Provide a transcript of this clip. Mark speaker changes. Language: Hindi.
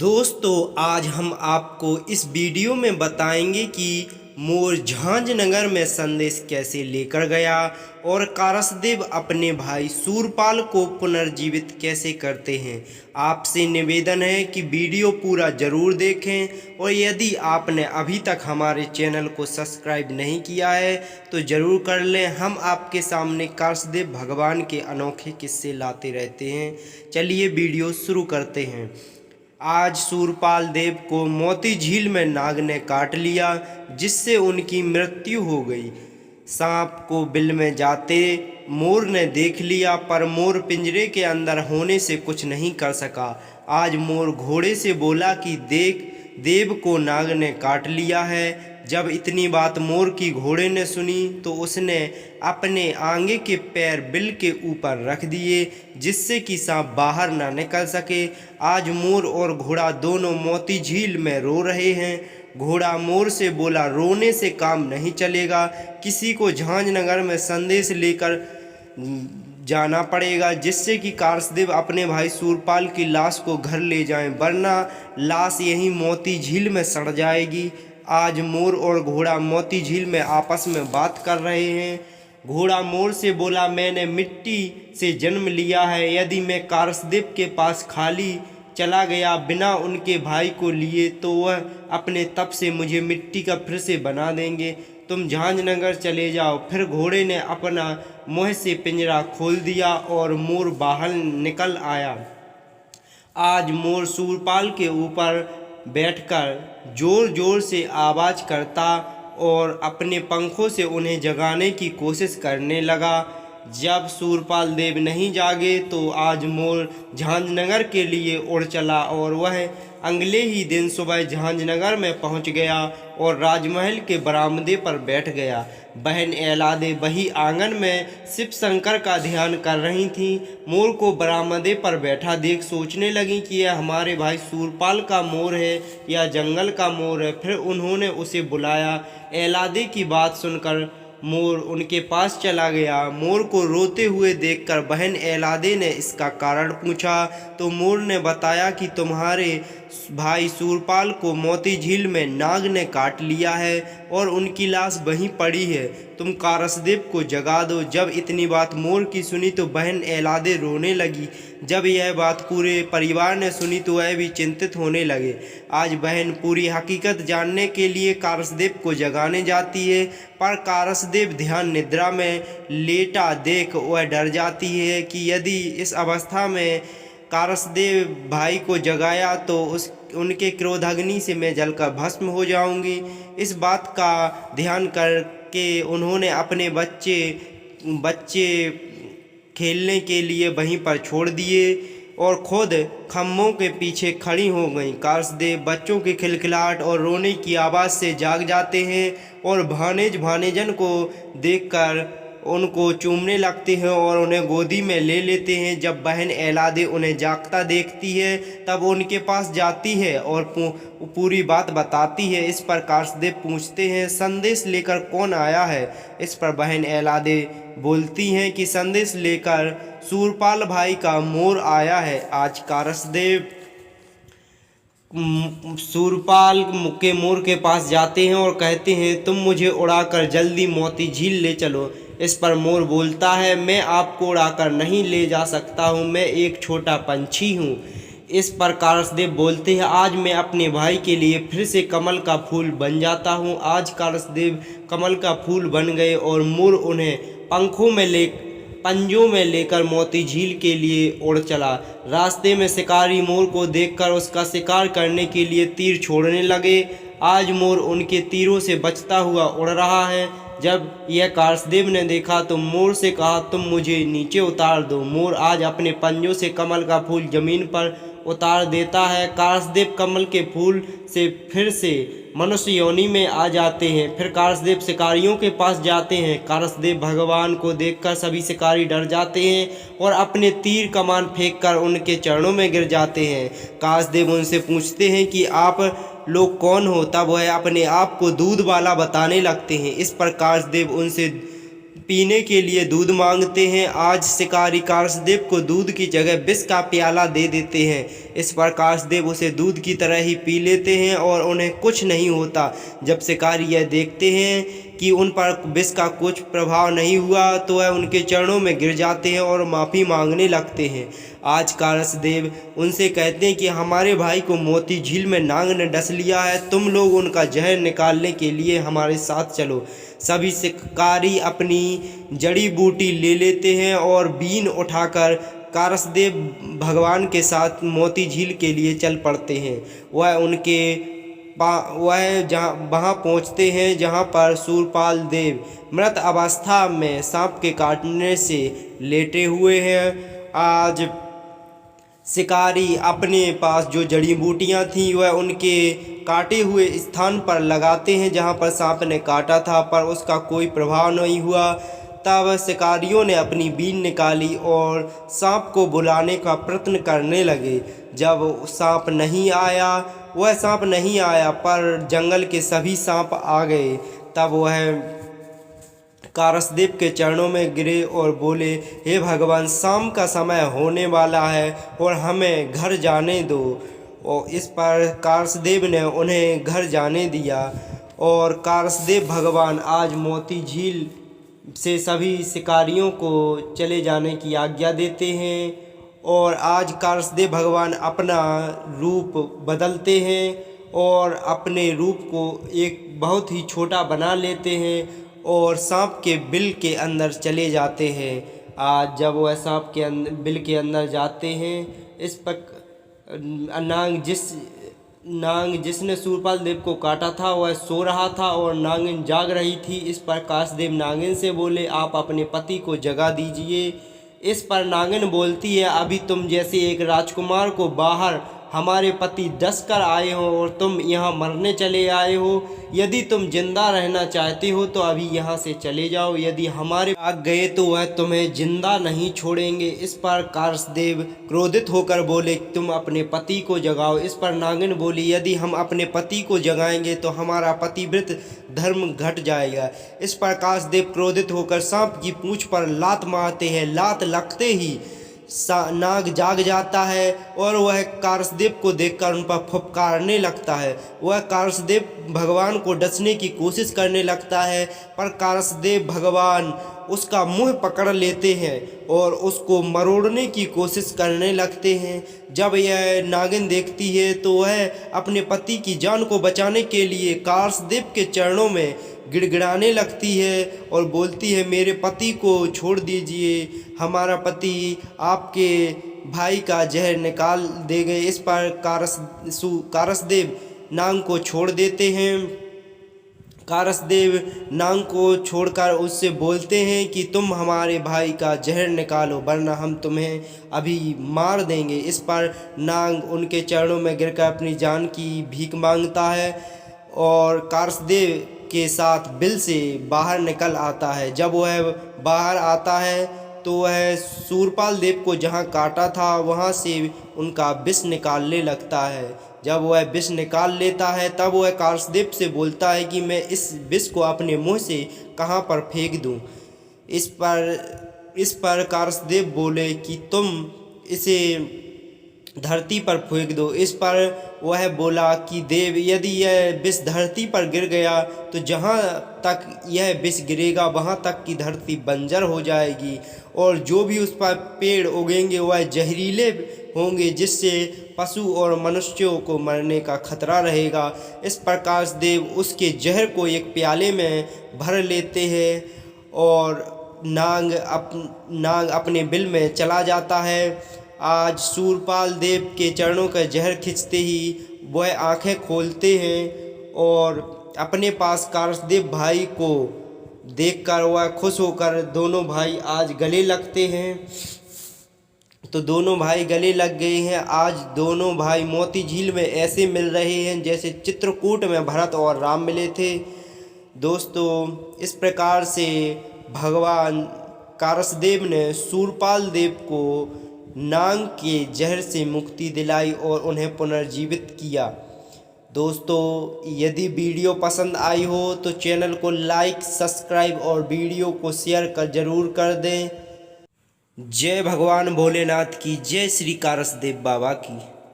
Speaker 1: दोस्तों आज हम आपको इस वीडियो में बताएंगे कि मोर झांझनगर में संदेश कैसे लेकर गया और कारसदेव अपने भाई सूरपाल को पुनर्जीवित कैसे करते हैं। आपसे निवेदन है कि वीडियो पूरा ज़रूर देखें और यदि आपने अभी तक हमारे चैनल को सब्सक्राइब नहीं किया है तो ज़रूर कर लें। हम आपके सामने कारसदेव भगवान के अनोखे किस्से लाते रहते हैं। चलिए वीडियो शुरू करते हैं। आज सूरपाल देव को मोती झील में नाग ने काट लिया जिससे उनकी मृत्यु हो गई। सांप को बिल में जाते मोर ने देख लिया पर मोर पिंजरे के अंदर होने से कुछ नहीं कर सका। आज मोर घोड़े से बोला कि देख देव को नाग ने काट लिया है। जब इतनी बात मोर की घोड़े ने सुनी तो उसने अपने आगे के पैर बिल के ऊपर रख दिए जिससे कि सांप बाहर ना निकल सके। आज मोर और घोड़ा दोनों मोती झील में रो रहे हैं। घोड़ा मोर से बोला रोने से काम नहीं चलेगा, किसी को झांझनगर में संदेश लेकर जाना पड़ेगा जिससे कि कारसदेव अपने भाई सूरपाल की लाश को घर ले जाएं, वरना लाश यहीं मोती झील में सड़ जाएगी। आज मोर और घोड़ा मोती झील में आपस में बात कर रहे हैं। घोड़ा मोर से बोला मैंने मिट्टी से जन्म लिया है, यदि मैं कारसदेव के पास खाली चला गया बिना उनके भाई को लिए तो वह अपने तप से मुझे मिट्टी का फिर से बना देंगे। तुम झांझनगर चले जाओ। फिर घोड़े ने अपना मुँह से पिंजरा खोल दिया और मोर बाहर निकल आया। आज मोर सूरपाल के ऊपर बैठकर जोर जोर से आवाज़ करता और अपने पंखों से उन्हें जगाने की कोशिश करने लगा। जब सूरपाल देव नहीं जागे तो आज मोर झांझनगर के लिए उड़ चला और वह अगले ही दिन सुबह झांझनगर में पहुंच गया और राजमहल के बरामदे पर बैठ गया। बहन एलादे वही आंगन में शिव शंकर का ध्यान कर रही थीं। मोर को बरामदे पर बैठा देख सोचने लगी कि यह हमारे भाई सूरपाल का मोर है या जंगल का मोर है। फिर उन्होंने उसे बुलाया। एलादे की बात सुनकर मोर उनके पास चला गया। मोर को रोते हुए देखकर बहन एलादे ने इसका कारण पूछा तो मोर ने बताया कि तुम्हारे भाई सूरपाल को मोती झील में नाग ने काट लिया है और उनकी लाश वहीं पड़ी है, तुम कारसदेव को जगा दो। जब इतनी बात मोर की सुनी तो बहन एलादे रोने लगी। जब यह बात पूरे परिवार ने सुनी तो वह भी चिंतित होने लगे। आज बहन पूरी हकीकत जानने के लिए कारसदेव को जगाने जाती है पर कारसदेव ध्यान निद्रा में लेटा देख वह डर जाती है कि यदि इस अवस्था में कारसदेव भाई को जगाया तो उनके क्रोधाग्नि से मैं जलकर भस्म हो जाऊंगी। इस बात का ध्यान करके उन्होंने अपने बच्चे खेलने के लिए वहीं पर छोड़ दिए और खुद खम्भों के पीछे खड़ी हो गईं। कारसदेव बच्चों के खिलखिलाहट और रोने की आवाज़ से जाग जाते हैं और भानेजन को देखकर उनको चूमने लगते हैं और उन्हें गोदी में ले लेते हैं। जब बहन एलादे उन्हें जागता देखती है तब उनके पास जाती है और पूरी बात बताती है। इस पर कारसदेव पूछते हैं संदेश लेकर कौन आया है। इस पर बहन एलादे बोलती हैं कि संदेश लेकर सूरपाल भाई का मोर आया है। आज कारसदेव सूरपाल के मोर के पास जाते हैं और कहते हैं तुम मुझे उड़ाकर जल्दी मोती झील ले चलो। इस पर मोर बोलता है मैं आपको उड़ाकर नहीं ले जा सकता हूँ, मैं एक छोटा पंछी हूँ। इस पर कारसदेव बोलते हैं आज मैं अपने भाई के लिए फिर से कमल का फूल बन जाता हूँ। आज कारसदेव कमल का फूल बन गए और मोर उन्हें पंजों में लेकर मोती झील के लिए उड़ चला। रास्ते में शिकारी मोर को देखकर उसका शिकार करने के लिए तीर छोड़ने लगे। आज मोर उनके तीरों से बचता हुआ उड़ रहा है। जब यह कारसदेव ने देखा तो मोर से कहा तुम मुझे नीचे उतार दो। मोर आज अपने पंजों से कमल का फूल जमीन पर उतार देता है। कारसदेव कमल के फूल से फिर से मनुष्य योनि में आ जाते हैं। फिर कारसदेव शिकारियों के पास जाते हैं। कारसदेव भगवान को देखकर सभी शिकारी डर जाते हैं और अपने तीर कमान फेंककर उनके चरणों में गिर जाते हैं। कारसदेव उनसे पूछते हैं कि आप लोग कौन हो। तब वह अपने आप को दूध वाला बताने लगते हैं। इस पर कारसदेव उनसे पीने के लिए दूध मांगते हैं। आज शिकारी कारसदेव को दूध की जगह विष का प्याला दे देते हैं। इस पर कारसदेव उसे दूध की तरह ही पी लेते हैं और उन्हें कुछ नहीं होता। जब शिकारी यह देखते हैं कि उन पर विष का कुछ प्रभाव नहीं हुआ तो वह उनके चरणों में गिर जाते हैं और माफ़ी मांगने लगते हैं। आज कारसदेव उनसे कहते हैं कि हमारे भाई को मोती झील में नाग ने डस लिया है, तुम लोग उनका जहर निकालने के लिए हमारे साथ चलो। सभी शिकारी अपनी जड़ी बूटी ले लेते हैं और बीन उठाकर कारसदेव भगवान के साथ मोती झील के लिए चल पड़ते हैं। वहाँ पहुँचते हैं जहाँ पर सूरपाल देव मृत अवस्था में सांप के काटने से लेटे हुए हैं। आज शिकारी अपने पास जो जड़ी बूटियाँ थीं वह उनके काटे हुए स्थान पर लगाते हैं जहाँ पर सांप ने काटा था, पर उसका कोई प्रभाव नहीं हुआ। तब शिकारियों ने अपनी बीन निकाली और सांप को बुलाने का प्रयत्न करने लगे। जब सांप नहीं आया पर जंगल के सभी सांप आ गए। तब वह कारसदेव के चरणों में गिरे और बोले, हे भगवान, शाम का समय होने वाला है और हमें घर जाने दो। और इस पर कारसदेव ने उन्हें घर जाने दिया और कारसदेव भगवान आज मोती झील से सभी शिकारियों को चले जाने की आज्ञा देते हैं। और आज कारसदेव भगवान अपना रूप बदलते हैं और अपने रूप को एक बहुत ही छोटा बना लेते हैं और सांप के बिल के अंदर चले जाते हैं। आज जब वह सांप के बिल के अंदर जाते हैं, इस पर नाग जिसने सूरपाल देव को काटा था वह सो रहा था और नागिन जाग रही थी। इस पर कारसदेव नागिन से बोले, आप अपने पति को जगा दीजिए। इस पर नागिन बोलती है, अभी तुम जैसे एक राजकुमार को बाहर हमारे पति डस कर आए हो और तुम यहाँ मरने चले आए हो। यदि तुम जिंदा रहना चाहते हो तो अभी यहाँ से चले जाओ, यदि हमारे भाग गए तो वह तुम्हें जिंदा नहीं छोड़ेंगे। इस पर कारसदेव क्रोधित होकर बोले, तुम अपने पति को जगाओ। इस पर नागिन बोली, यदि हम अपने पति को जगाएंगे तो हमारा पतिव्रत धर्म घट जाएगा। इस पर कारसदेव क्रोधित होकर सांप की पूंछ पर लात मारते हैं। लात लगते ही नाग जाग जाता है और वह कारसदेव को देखकर उन पर फुफकारने लगता है। वह कारसदेव भगवान को डसने की कोशिश करने लगता है, पर कारसदेव भगवान उसका मुंह पकड़ लेते हैं और उसको मरोड़ने की कोशिश करने लगते हैं। जब यह नागिन देखती है तो वह अपने पति की जान को बचाने के लिए कारसदेव के चरणों में गिड़गिड़ाने लगती है और बोलती है, मेरे पति को छोड़ दीजिए, हमारा पति आपके भाई का जहर निकाल देंगे। इस पर कारसदेव नाग को छोड़ देते हैं। कारसदेव नाग को छोड़कर उससे बोलते हैं कि तुम हमारे भाई का जहर निकालो वरना हम तुम्हें अभी मार देंगे। इस पर नाग उनके चरणों में गिरकर अपनी जान की भीख मांगता है और कारसदेव के साथ बिल से बाहर निकल आता है। जब वह बाहर आता है तो वह सूरपाल देव को जहाँ काटा था वहाँ से उनका विष निकालने लगता है। जब वह विष निकाल लेता है तब वह कारसदेव से बोलता है कि मैं इस विष को अपने मुंह से कहाँ पर फेंक दूँ। इस पर कारसदेव बोले कि तुम इसे धरती पर फेंक दो। इस पर वह बोला कि देव, यदि यह विष धरती पर गिर गया तो जहाँ तक यह विष गिरेगा वहाँ तक की धरती बंजर हो जाएगी और जो भी उस पर पेड़ उगेंगे वह जहरीले होंगे, जिससे पशु और मनुष्यों को मरने का खतरा रहेगा। इस प्रकार देव उसके जहर को एक प्याले में भर लेते हैं और नाग अपने बिल में चला जाता है। आज सूरपाल देव के चरणों का जहर खींचते ही वह आंखें खोलते हैं और अपने पास कारसदेव भाई को देखकर वह खुश होकर दोनों भाई आज गले लगते हैं। तो दोनों भाई गले लग गए हैं। आज दोनों भाई मोती झील में ऐसे मिल रहे हैं जैसे चित्रकूट में भरत और राम मिले थे। दोस्तों, इस प्रकार से भगवान कारसदेव ने सूरपाल देव को नाग के जहर से मुक्ति दिलाई और उन्हें पुनर्जीवित किया। दोस्तों यदि वीडियो पसंद आई हो तो चैनल को लाइक सब्सक्राइब और वीडियो को शेयर कर जरूर कर दें। जय भगवान भोलेनाथ की, जय श्री कारसदेव बाबा की।